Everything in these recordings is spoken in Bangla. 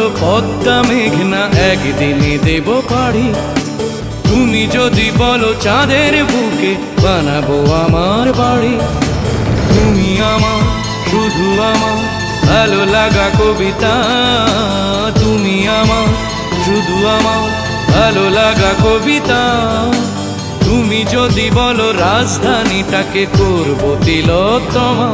বলো পদ্মা মেঘনা একদিনে দেব পাড়ি, তুমি যদি বলো চাঁদের বুকে বানাবো আমার বাড়ি। তুমি আমার শুধু আমার ভালো লাগা কবিতা, তুমি আমার শুধু আমার ভালো লাগা কবিতা। তুমি যদি বলো রাজধানীটাকে করবো তিলোত্তমা,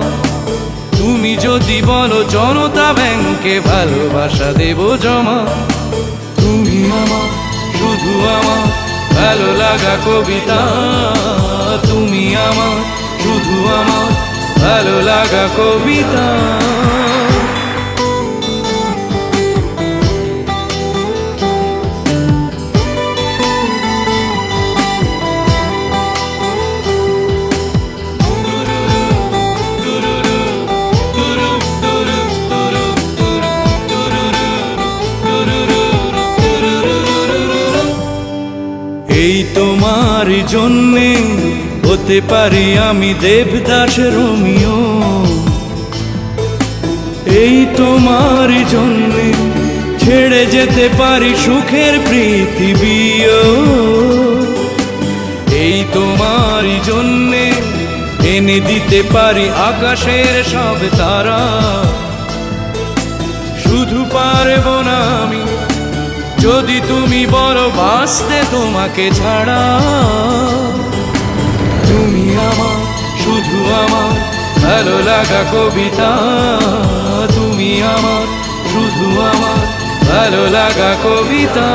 তুমি যদি বলো জনতা ব্যাংকে ভালোবাসা দেব জমা। তুমি আমার শুধু আমার ভালো লাগা কবিতা, তুমি আমার শুধু আমার ভালো লাগা কবিতা। এই তোমার জন্যে হতে পারি আমি দেবদাস রোমিও, এই তোমার জন্যে ছেড়ে যেতে পারি সুখের পৃথিবীও। এই তোমার জন্যে এনে দিতে পারি আকাশের সব তারা, শুধু পারবো না আমি যদি তুমি বলো বাঁচতে তোমাকে ছাড়া। তুমি আমার শুধু আমার ভালো লাগা কবিতা, তুমি আমার শুধু আমার ভালো লাগা কবিতা।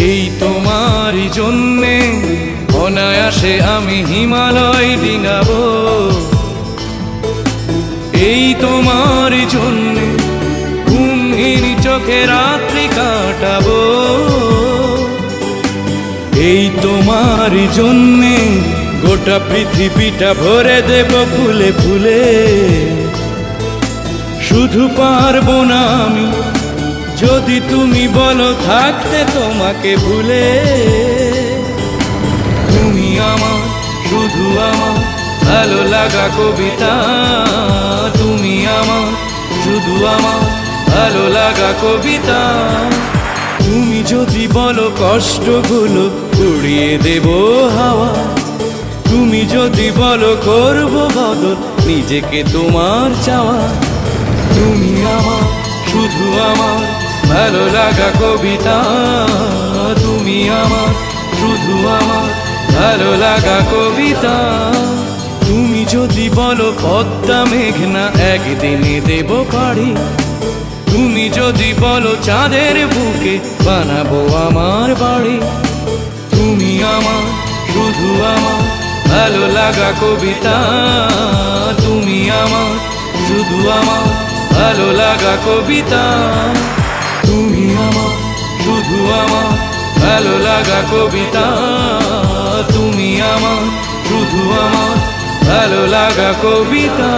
এই তোমার জন্যে অনায়াসে আমি হিমালয় ডিঙাবো, এই তোমার জন্যে ঘুমহীন চোখে রাত্রি কাটাবো, এই তোমার জন্যে গোটা পৃথিবীটা ভরে দেব ফুলে ফুলে। শুধু পারবো না আমি যদি তুমি বলো থাকতে তোমাকে ভুলে। তুমি আমার শুধু আমার ভালো লাগা কবিতা, তুমি আমার শুধু আমার ভালো লাগা কবিতা। তুমি যদি বলো কষ্টগুলো উড়িয়ে দেব হাওয়া, তুমি যদি বলো করবো বদল নিজেকে তোমার চাওয়া। তুমি আমার শুধু আমার ভালো লাগা কবিতা, তুমি আমার শুধু আমার ভালো লাগা কবিতা। তুমি যদি বলো পদ্মা মেঘনা একদিনে দেব পাড়ি, তুমি যদি বলো চাঁদের বুকে বানাবো আমার বাড়ি। তুমি আমার শুধু আমার ভালো লাগা কবিতা, তুমি আমার শুধু আমার ভালো লাগা কবিতা। তুমি আমার শুধু আমার ভালো লাগা কবিতা, তুমি আমার শুধু আমার ভালো লাগা কবিতা।